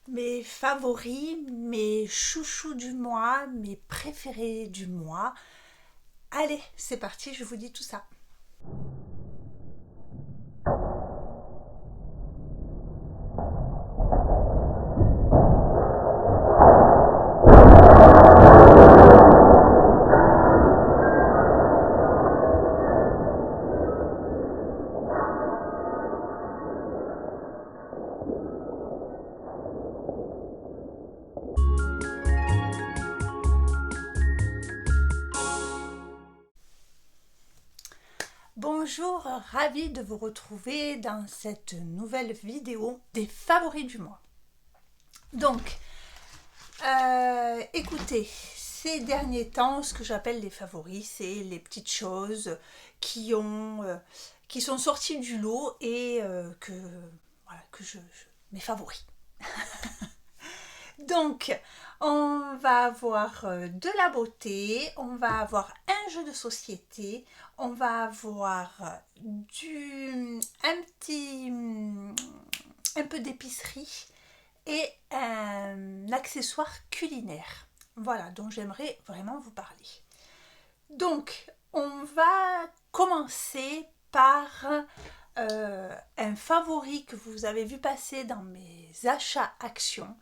Mes favoris, mes chouchous du mois, mes préférés du mois. Allez, c'est parti, je vous dis tout ça. Bonjour, ravi de vous retrouver dans cette nouvelle vidéo des favoris du mois. Donc, écoutez, ces derniers temps, ce que j'appelle les favoris, c'est les petites choses qui sont sorties du lot et mes favoris. Donc, on va avoir de la beauté, on va avoir un jeu de société, on va avoir un peu d'épicerie et un accessoire culinaire. Voilà, dont j'aimerais vraiment vous parler. Donc, on va commencer par un favori que vous avez vu passer dans mes achats actions.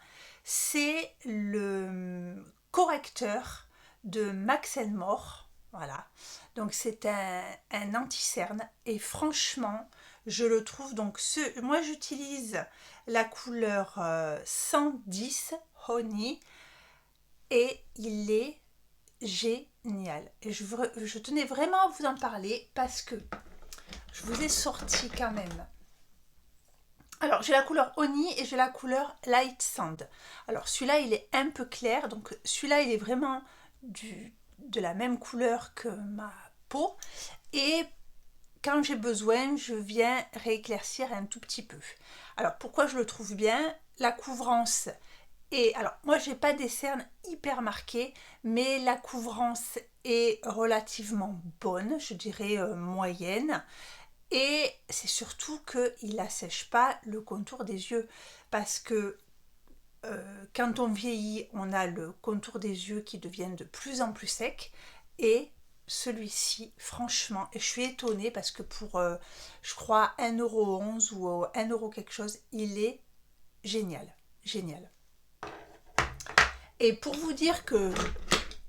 C'est le correcteur de Max More. Voilà. Donc c'est un anti-cerne et franchement, je le trouve moi j'utilise la couleur 110 Honey et il est génial. Et je tenais vraiment à vous en parler parce que je vous ai sorti quand même. Alors, j'ai la couleur Honey et j'ai la couleur Light Sand. Alors, celui-là, il est un peu clair. Donc, celui-là, il est vraiment de la même couleur que ma peau. Et quand j'ai besoin, je viens rééclaircir un tout petit peu. Alors, pourquoi je le trouve bien? La couvrance est... Alors, moi, j'ai pas des cernes hyper marquées, mais la couvrance est relativement bonne, je dirais moyenne. Et c'est surtout qu'il n'assèche pas le contour des yeux. Parce que quand on vieillit, on a le contour des yeux qui devient de plus en plus sec. Et celui-ci, franchement, et je suis étonnée parce que pour, je crois, 1,11 € ou 1 € quelque chose, il est génial. Génial. Et pour vous dire que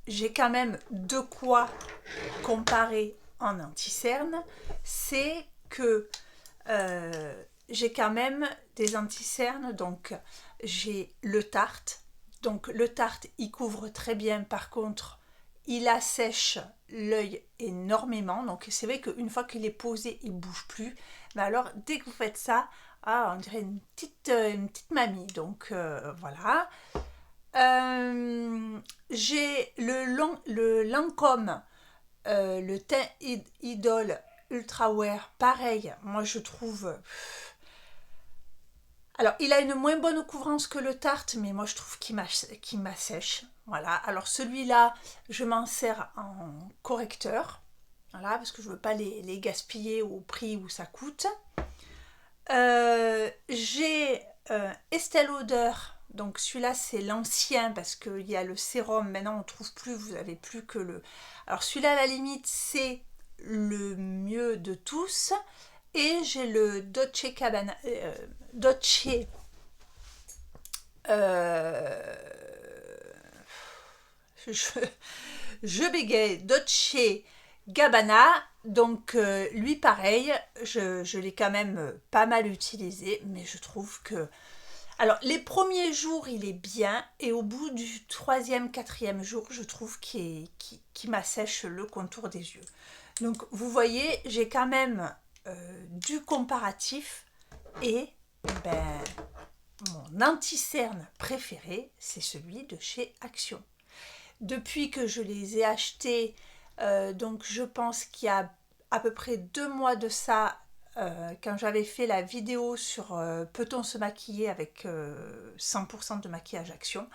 j'ai quand même de quoi comparer en anti-cerne, c'est que j'ai quand même des anti-cernes, donc j'ai le Tarte. Donc le Tarte, il couvre très bien, par contre, il assèche l'œil énormément. Donc c'est vrai qu'une fois qu'il est posé, il ne bouge plus. Mais alors, dès que vous faites ça, on dirait une petite mamie. Donc voilà. J'ai le Lancôme, le teint Idol Ultra Wear, pareil, moi je trouve... Alors, il a une moins bonne couvrance que le Tarte, mais moi je trouve qu'il m'assèche. Voilà, alors celui-là, je m'en sers en correcteur. Voilà, parce que je ne veux pas les gaspiller au prix où ça coûte. J'ai Estée Lauder, donc celui-là c'est l'ancien parce qu'il y a le sérum, maintenant on ne trouve plus, vous n'avez plus que le... Alors celui-là à la limite c'est le mieux de tous. Et j'ai le Dolce Cabana... Dolce... je, je bégaye. Dolce Gabbana. Donc lui pareil, je l'ai quand même pas mal utilisé, mais je trouve que... Alors les premiers jours il est bien, et au bout du troisième, quatrième jour, je trouve qu'il m'assèche le contour des yeux. Donc vous voyez, j'ai quand même du comparatif, et ben, mon anti-cerne préféré, c'est celui de chez Action. Depuis que je les ai achetés, donc je pense qu'il y a à peu près 2 mois de ça, quand j'avais fait la vidéo sur peut-on se maquiller avec 100% de maquillage Action,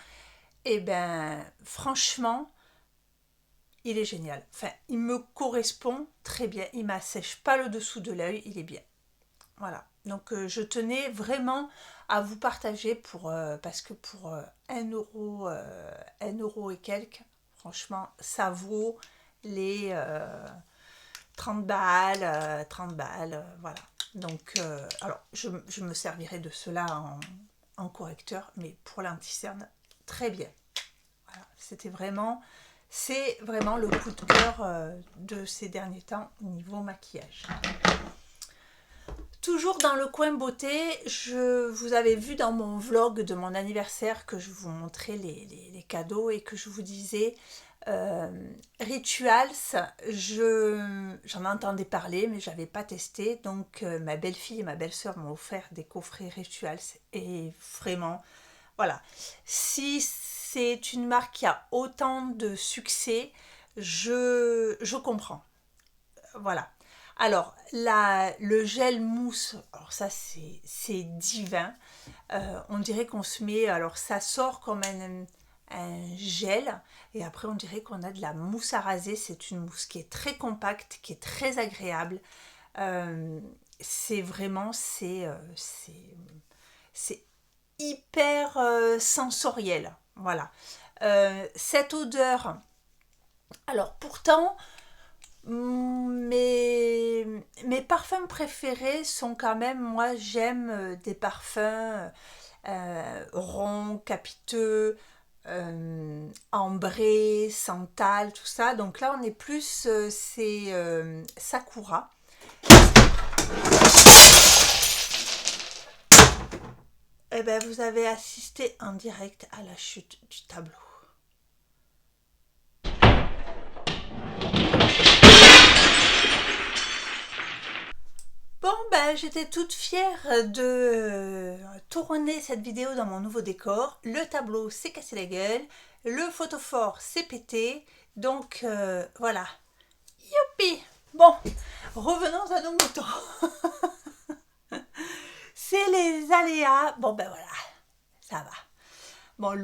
et ben franchement, il est génial. Enfin, il me correspond très bien, il m'assèche pas le dessous de l'œil, il est bien. Voilà, donc je tenais vraiment à vous partager parce que pour 1 euro et quelques, franchement, ça vaut les 30 balles, 30 balles, voilà. Donc, alors, je me servirai de cela en correcteur, mais pour l'anti-cerne, très bien. Voilà, c'est vraiment le coup de cœur de ces derniers temps au niveau maquillage. Toujours dans le coin beauté, vous avez vu dans mon vlog de mon anniversaire que je vous montrais les cadeaux et que je vous disais Rituals, j'en entendais parler mais je n'avais pas testé. Donc ma belle-fille et ma belle-sœur m'ont offert des coffrets Rituals et vraiment, voilà. Si c'est une marque qui a autant de succès, je comprends. Voilà. Alors, le gel mousse, alors ça c'est divin. On dirait qu'on se met, alors ça sort comme un gel et après on dirait qu'on a de la mousse à raser. C'est une mousse qui est très compacte, qui est très agréable. C'est vraiment, c'est hyper sensoriel. Voilà. Cette odeur, alors pourtant, mes parfums préférés sont quand même, moi j'aime des parfums ronds, capiteux, ambrés, santal, tout ça. Donc là on est plus, c'est Sakura. Et ben vous avez assisté en direct à la chute du tableau. Bon, ben, j'étais toute fière de tourner cette vidéo dans mon nouveau décor. Le tableau s'est cassé la gueule, le photophore s'est pété, donc voilà. Youpi! Bon, revenons à nos moutons. C'est les aléas. Bon, ben voilà, ça va. Bon,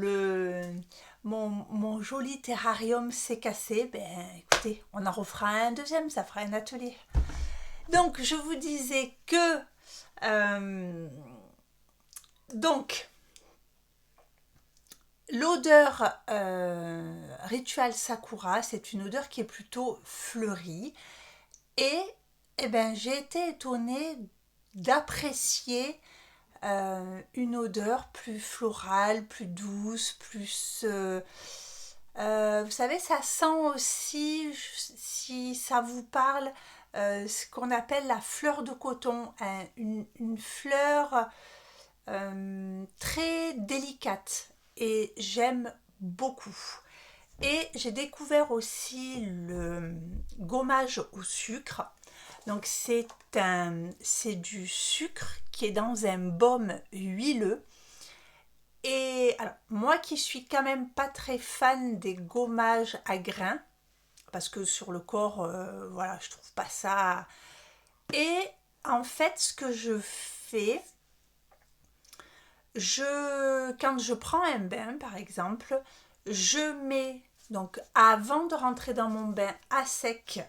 mon joli terrarium s'est cassé. Ben, écoutez, on en refera un deuxième, ça fera un atelier. Donc, je vous disais que donc l'odeur Ritual Sakura, c'est une odeur qui est plutôt fleurie et eh ben, j'ai été étonnée d'apprécier une odeur plus florale, plus douce, plus... vous savez, ça sent aussi, si ça vous parle, ce qu'on appelle la fleur de coton, une fleur très délicate et j'aime beaucoup. Et j'ai découvert aussi le gommage au sucre. Donc c'est du sucre qui est dans un baume huileux. Et alors, moi qui suis quand même pas très fan des gommages à grains, parce que sur le corps, voilà, je trouve pas ça. Et en fait, ce que je fais, quand je prends un bain, par exemple, je mets, donc avant de rentrer dans mon bain à sec,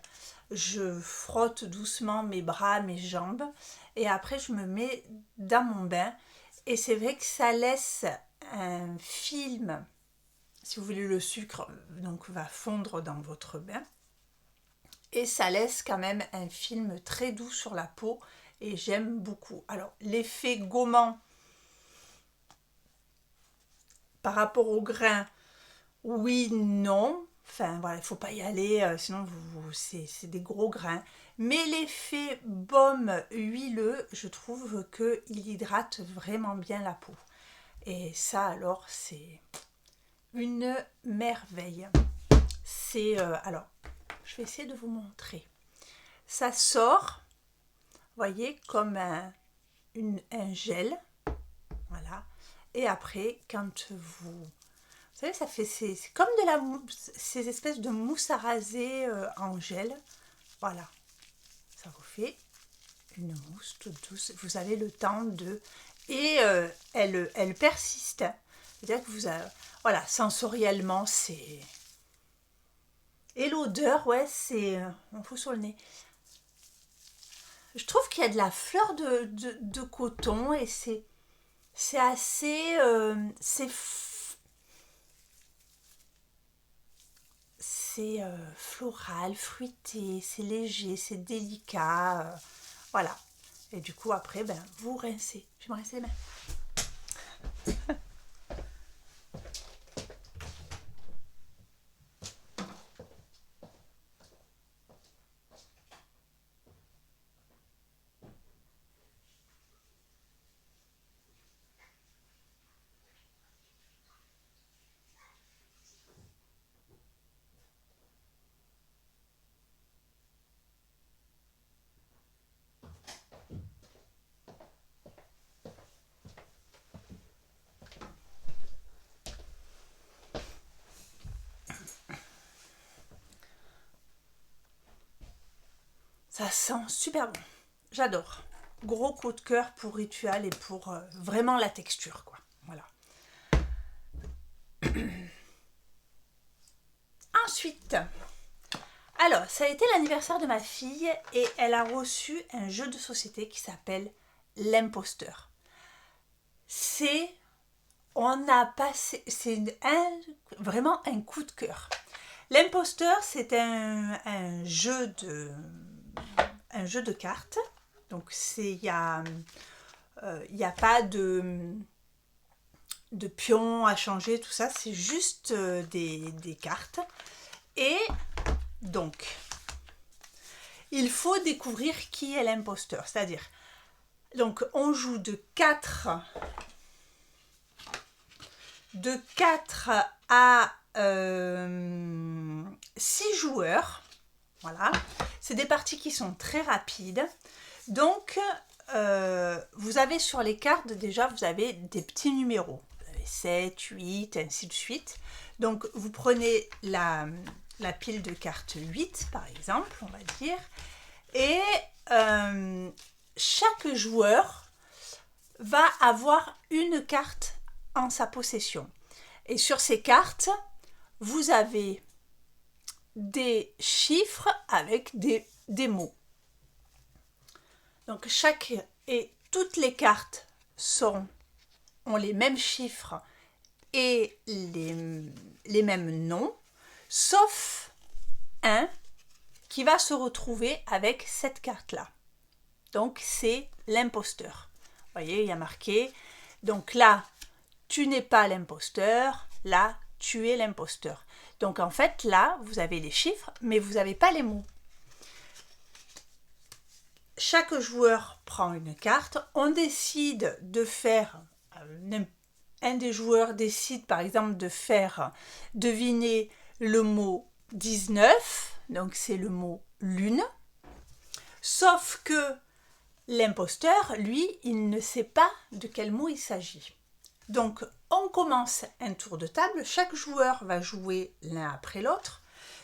je frotte doucement mes bras, mes jambes, et après je me mets dans mon bain. Et c'est vrai que ça laisse un film, si vous voulez, le sucre donc va fondre dans votre bain. Et ça laisse quand même un film très doux sur la peau et j'aime beaucoup. Alors l'effet gommant par rapport au grain, oui, non. Enfin voilà, il ne faut pas y aller, sinon c'est des gros grains. Mais l'effet baume huileux, je trouve qu'il hydrate vraiment bien la peau. Et ça alors, c'est une merveille. C'est alors, je vais essayer de vous montrer. Ça sort, voyez, comme un gel, voilà. Et après, quand vous savez, ça fait c'est comme de la mousse, ces espèces de mousse à raser en gel, voilà. Ça vous fait une mousse toute douce. Vous avez le temps de et elle persiste. C'est-à-dire que vous avez, voilà, sensoriellement, c'est... Et l'odeur, ouais, c'est... on fout sur le nez. Je trouve qu'il y a de la fleur de coton et c'est assez... c'est floral, fruité, c'est léger, c'est délicat. Voilà. Et du coup, après, ben, vous rincez. Je vais me rincer les mains. Ça sent super bon. J'adore. Gros coup de cœur pour Ritual et pour vraiment la texture, quoi. Voilà. Ensuite, alors, ça a été l'anniversaire de ma fille et elle a reçu un jeu de société qui s'appelle l'imposteur. On a passé, vraiment un coup de cœur. L'imposteur, c'est un jeu de cartes. Donc, il n'y a pas de pions à changer, tout ça. C'est juste des cartes. Et donc, il faut découvrir qui est l'imposteur. C'est-à-dire, donc, on joue de 4 à 6 joueurs. Voilà. C'est des parties qui sont très rapides. Donc, vous avez sur les cartes, déjà, vous avez des petits numéros. Vous avez 7, 8, ainsi de suite. Donc, vous prenez la pile de cartes 8, par exemple, on va dire. Et chaque joueur va avoir une carte en sa possession. Et sur ces cartes, vous avez des chiffres avec des mots. Donc toutes les cartes ont les mêmes chiffres et les mêmes noms, sauf un qui va se retrouver avec cette carte-là. Donc c'est l'imposteur. Vous voyez, il y a marqué. Donc là, tu n'es pas l'imposteur. Là, tu es l'imposteur. Donc en fait, là, vous avez les chiffres, mais vous n'avez pas les mots. Chaque joueur prend une carte. On décide de faire... Un des joueurs décide par exemple de faire deviner le mot 19. Donc c'est le mot lune. Sauf que l'imposteur, lui, il ne sait pas de quel mot il s'agit. Donc, on commence un tour de table. Chaque joueur va jouer l'un après l'autre.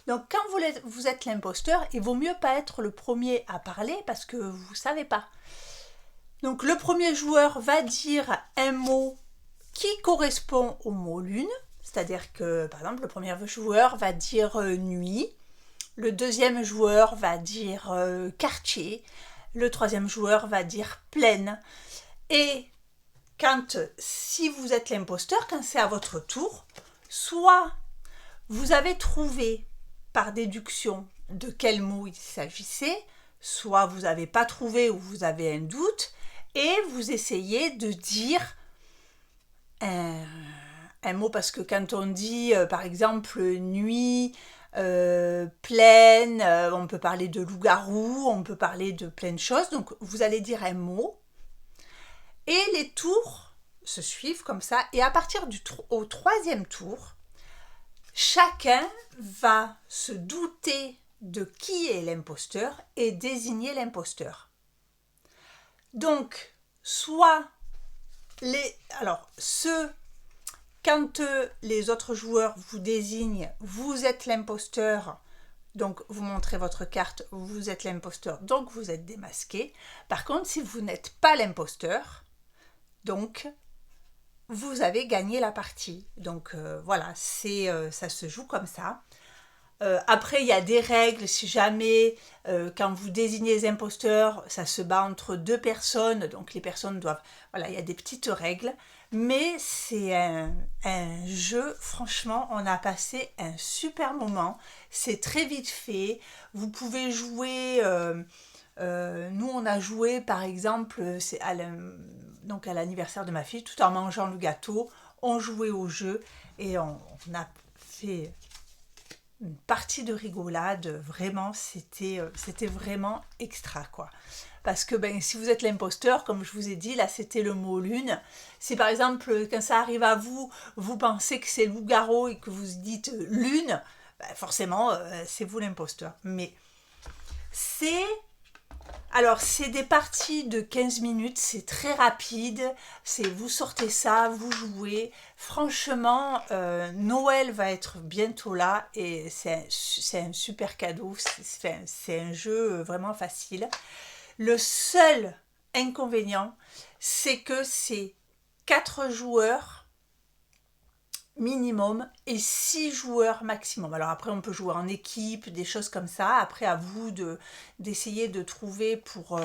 Donc, quand vous êtes l'imposteur, il vaut mieux pas être le premier à parler parce que vous ne savez pas. Donc, le premier joueur va dire un mot qui correspond au mot lune. C'est-à-dire que, par exemple, le premier joueur va dire nuit. Le deuxième joueur va dire quartier. Le troisième joueur va dire plaine. Et si vous êtes l'imposteur, quand c'est à votre tour, soit vous avez trouvé par déduction de quel mot il s'agissait, soit vous n'avez pas trouvé ou vous avez un doute, et vous essayez de dire un mot, parce que quand on dit par exemple nuit, plaine, on peut parler de loup-garou, on peut parler de plein de choses, donc vous allez dire un mot, et les tours se suivent comme ça, et à partir au troisième tour, chacun va se douter de qui est l'imposteur et désigner l'imposteur. Donc, quand les autres joueurs vous désignent, vous êtes l'imposteur, donc vous montrez votre carte, vous êtes l'imposteur, donc vous êtes démasqué. Par contre, si vous n'êtes pas l'imposteur, donc vous avez gagné la partie. Donc voilà, ça se joue comme ça. Après, il y a des règles. Si jamais, quand vous désignez les imposteurs, ça se bat entre deux personnes. Donc, les personnes doivent... Voilà, il y a des petites règles. Mais c'est un jeu, franchement, on a passé un super moment. C'est très vite fait. Vous pouvez jouer... nous, on a joué, par exemple, donc à l'anniversaire de ma fille, tout en mangeant le gâteau. On jouait au jeu et on a fait une partie de rigolade. Vraiment, c'était vraiment extra, quoi. Parce que si vous êtes l'imposteur, comme je vous ai dit, là c'était le mot lune. Si par exemple, quand ça arrive à vous, vous pensez que c'est loup-garou et que vous dites lune, forcément, c'est vous l'imposteur. Mais c'est... Alors, c'est des parties de 15 minutes, c'est très rapide, vous sortez ça, vous jouez. Franchement, Noël va être bientôt là et c'est un super cadeau, c'est un jeu vraiment facile. Le seul inconvénient, c'est que c'est 4 joueurs minimum et 6 joueurs maximum. Alors après, on peut jouer en équipe, des choses comme ça. Après, à vous d'essayer de trouver pour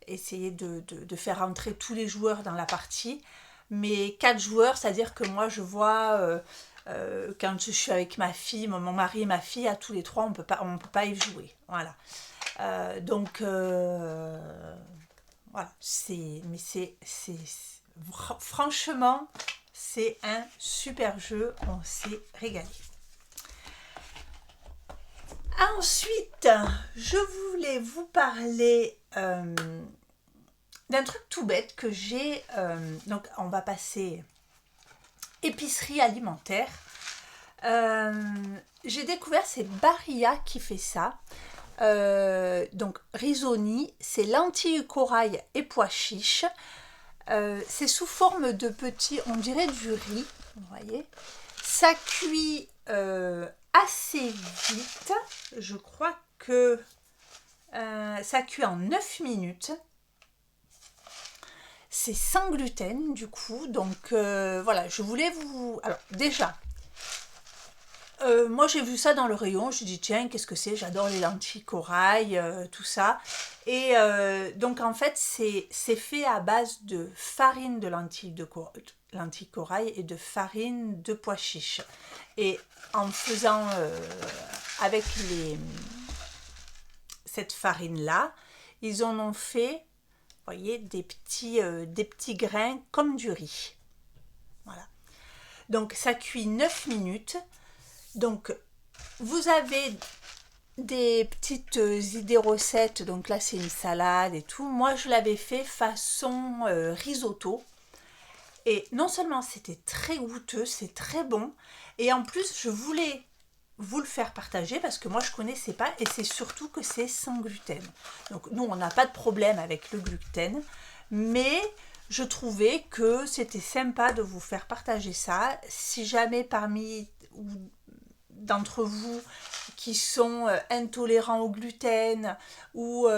essayer de faire entrer tous les joueurs dans la partie. Mais 4 joueurs, c'est-à-dire que moi, je vois... quand je suis avec ma fille, mon mari et ma fille, à tous les trois, on peut pas y jouer. Voilà. Donc, voilà. Franchement, c'est un super jeu. On s'est régalé. Ensuite, je voulais vous parler d'un truc tout bête que j'ai. Donc, on va passer épicerie alimentaire. J'ai découvert, c'est Barilla qui fait ça. Donc risoni, c'est lentilles, corail et pois chiches. C'est sous forme de petits, on dirait du riz, vous voyez. Ça cuit assez vite. Je crois que ça cuit en 9 minutes. C'est sans gluten du coup. Donc voilà, je voulais vous... Alors déjà... moi j'ai vu ça dans le rayon, je dis tiens qu'est-ce que c'est, j'adore les lentilles corail, tout ça. Et donc en fait c'est fait à base de farine de lentilles corail et de farine de pois chiches. Et en faisant avec cette farine là, ils en ont fait, vous voyez, des petits grains comme du riz. Voilà. Donc ça cuit 9 minutes. Donc, vous avez des petites idées recettes. Donc là, c'est une salade et tout. Moi, je l'avais fait façon risotto. Et non seulement c'était très goûteux, c'est très bon. Et en plus, je voulais vous le faire partager parce que moi, je ne connaissais pas. Et c'est surtout que c'est sans gluten. Donc, nous, on n'a pas de problème avec le gluten. Mais... je trouvais que c'était sympa de vous faire partager ça. Si jamais parmi d'entre vous qui sont intolérants au gluten ou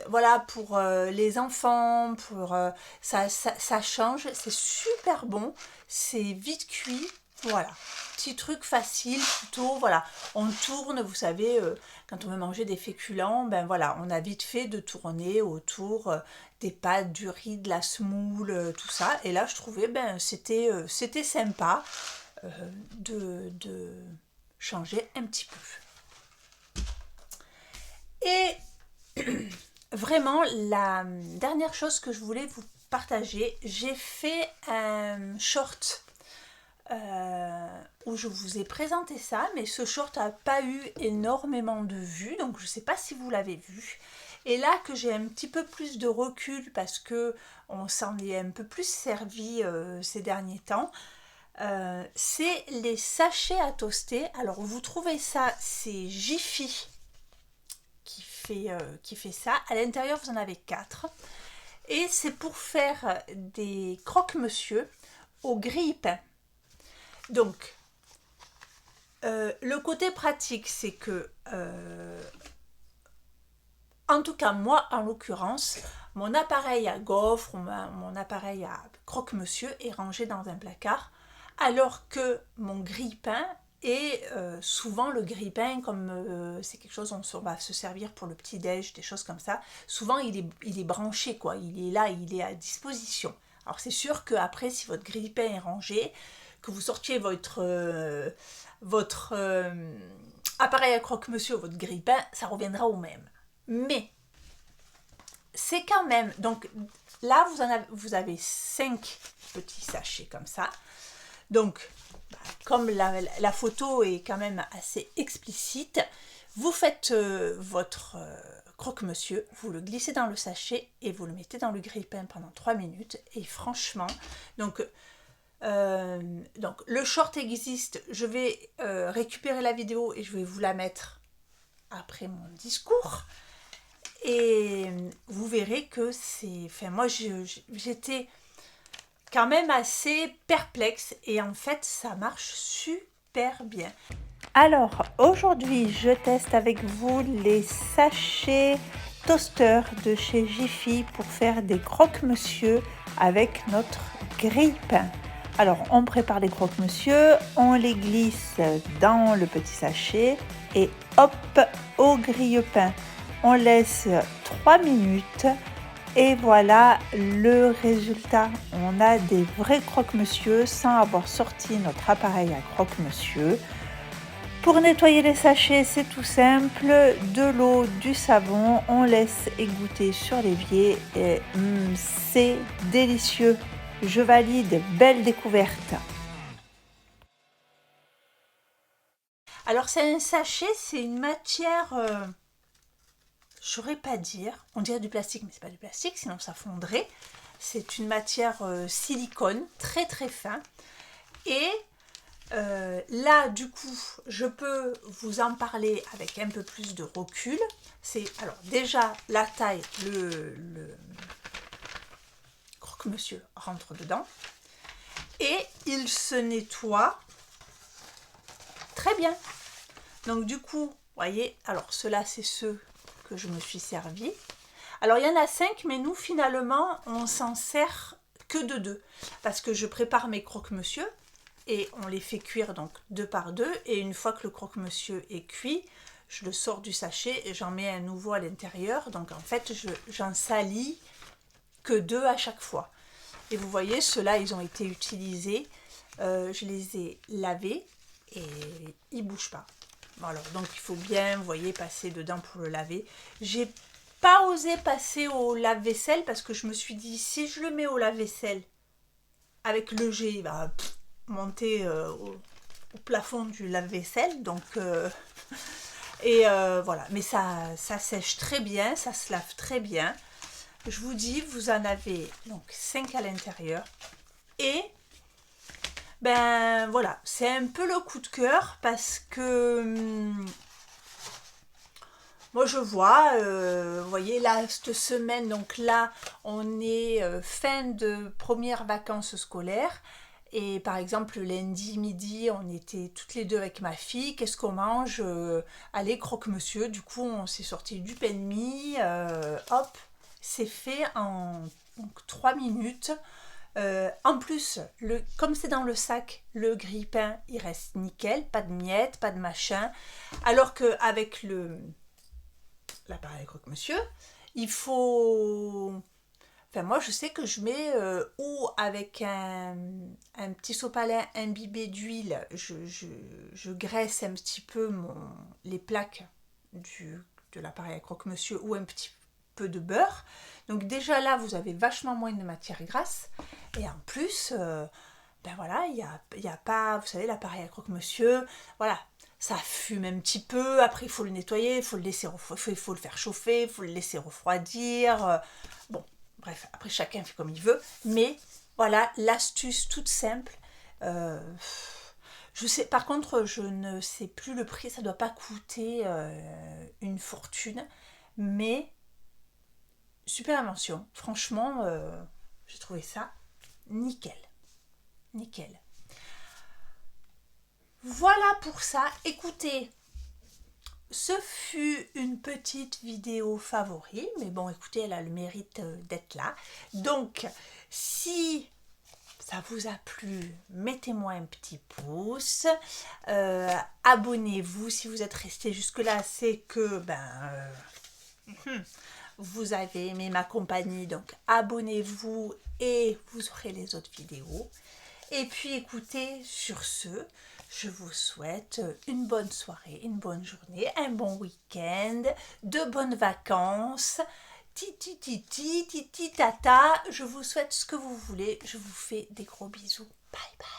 voilà pour les enfants, pour ça change, c'est super bon, c'est vite cuit, voilà. Petit truc facile, plutôt, voilà, on tourne, vous savez, quand on veut manger des féculents, ben voilà, on a vite fait de tourner autour des pâtes, du riz, de la semoule, tout ça, et là je trouvais, c'était sympa de changer un petit peu. Et vraiment, la dernière chose que je voulais vous partager, j'ai fait un short où je vous ai présenté ça, mais ce short n'a pas eu énormément de vues, donc je ne sais pas si vous l'avez vu. Et là que j'ai un petit peu plus de recul parce que on s'en est un peu plus servi ces derniers temps, c'est les sachets à toaster. Alors vous trouvez ça, c'est Jiffy qui fait ça. À l'intérieur vous en avez 4. Et c'est pour faire des croque-monsieur au grille-pain. Donc, le côté pratique, c'est que, en tout cas moi en l'occurrence, mon appareil à gaufre, mon appareil à croque-monsieur est rangé dans un placard, alors que mon grille-pain Et souvent le grille-pain, comme c'est quelque chose on va se servir pour le petit-déj, des choses comme ça, souvent il est branché, quoi. Il est là, il est à disposition. Alors c'est sûr qu'après, si votre grille-pain est rangé, que vous sortiez votre appareil à croque-monsieur, votre grille-pain, ça reviendra au même. Mais c'est quand même, donc là vous avez 5 petits sachets comme ça. Donc comme la photo est quand même assez explicite, vous faites votre croque-monsieur, vous le glissez dans le sachet et vous le mettez dans le grille-pain pendant 3 minutes. Et franchement, donc le short existe, je vais récupérer la vidéo et je vais vous la mettre après mon discours. Et vous verrez que c'est... Enfin, moi, j'étais quand même assez perplexe et en fait, ça marche super bien. Alors, aujourd'hui, je teste avec vous les sachets toaster de chez Jiffy pour faire des croque-monsieur avec notre grille-pain. Alors, on prépare les croque-monsieur, on les glisse dans le petit sachet et hop, au grille-pain. On laisse 3 minutes et voilà le résultat. On a des vrais croque-monsieur sans avoir sorti notre appareil à croque-monsieur. Pour nettoyer les sachets, c'est tout simple. De l'eau, du savon, on laisse égoutter sur l'évier et c'est délicieux. Je valide, belle découverte. Alors c'est un sachet, c'est une matière... je ne saurais pas dire, on dirait du plastique, mais c'est pas du plastique, sinon ça fondrait. C'est une matière silicone, très très fin. Et là, du coup, je peux vous en parler avec un peu plus de recul. C'est alors déjà la taille, le croque-monsieur rentre dedans. Et il se nettoie très bien. Donc du coup, vous voyez, alors ceux-là, c'est ceux que je me suis servi. Alors il y en a 5, mais nous finalement on s'en sert que de 2 parce que je prépare mes croque-monsieur et on les fait cuire donc 2 par 2 et une fois que le croque-monsieur est cuit, je le sors du sachet et j'en mets un nouveau à l'intérieur. Donc en fait j'en salis que 2 à chaque fois. Et vous voyez, ceux-là ils ont été utilisés, je les ai lavés et ils ne bougent pas. Alors, donc il faut bien, vous voyez, passer dedans pour le laver. J'ai pas osé passer au lave-vaisselle parce que je me suis dit, si je le mets au lave-vaisselle, avec le jet, il va monter au plafond du lave-vaisselle. Donc, voilà. Mais ça sèche très bien, ça se lave très bien. Je vous dis, vous en avez donc 5 à l'intérieur. Et... ben voilà, c'est un peu le coup de cœur parce que moi je vois, vous voyez là cette semaine, donc là on est fin de première vacances scolaires et par exemple le lundi midi on était toutes les deux avec ma fille, qu'est-ce qu'on mange, allez croque-monsieur, du coup on s'est sorti du pain de mie, hop, c'est fait en donc, 3 minutes. En plus, comme c'est dans le sac, le grille-pain, il reste nickel, pas de miettes, pas de machin. Alors qu'avec l'appareil croque-monsieur, il faut... Enfin, moi, je sais que je mets ou avec un petit sopalin imbibé d'huile, je graisse un petit peu les plaques de l'appareil à croque-monsieur ou un petit peu de beurre. Donc déjà là, vous avez vachement moins de matière grasse. Et en plus, ben voilà, il y a pas, vous savez, l'appareil à croque-monsieur, voilà, ça fume un petit peu, après il faut le nettoyer, il faut le laisser il faut le faire chauffer, il faut le laisser refroidir. Bon, bref, après chacun fait comme il veut, mais voilà, l'astuce toute simple. Je sais, par contre, je ne sais plus le prix, ça ne doit pas coûter une fortune, mais super invention. Franchement, j'ai trouvé ça nickel. Nickel. Voilà pour ça. Écoutez, ce fut une petite vidéo favori, mais bon, écoutez, elle a le mérite d'être là. Donc, si ça vous a plu, mettez-moi un petit pouce, abonnez-vous si vous êtes resté jusque-là, c'est que vous avez aimé ma compagnie, donc abonnez-vous et vous aurez les autres vidéos. Et puis écoutez, sur ce, je vous souhaite une bonne soirée, une bonne journée, un bon week-end, de bonnes vacances. Titi titi, titi tata, je vous souhaite ce que vous voulez. Je vous fais des gros bisous. Bye bye.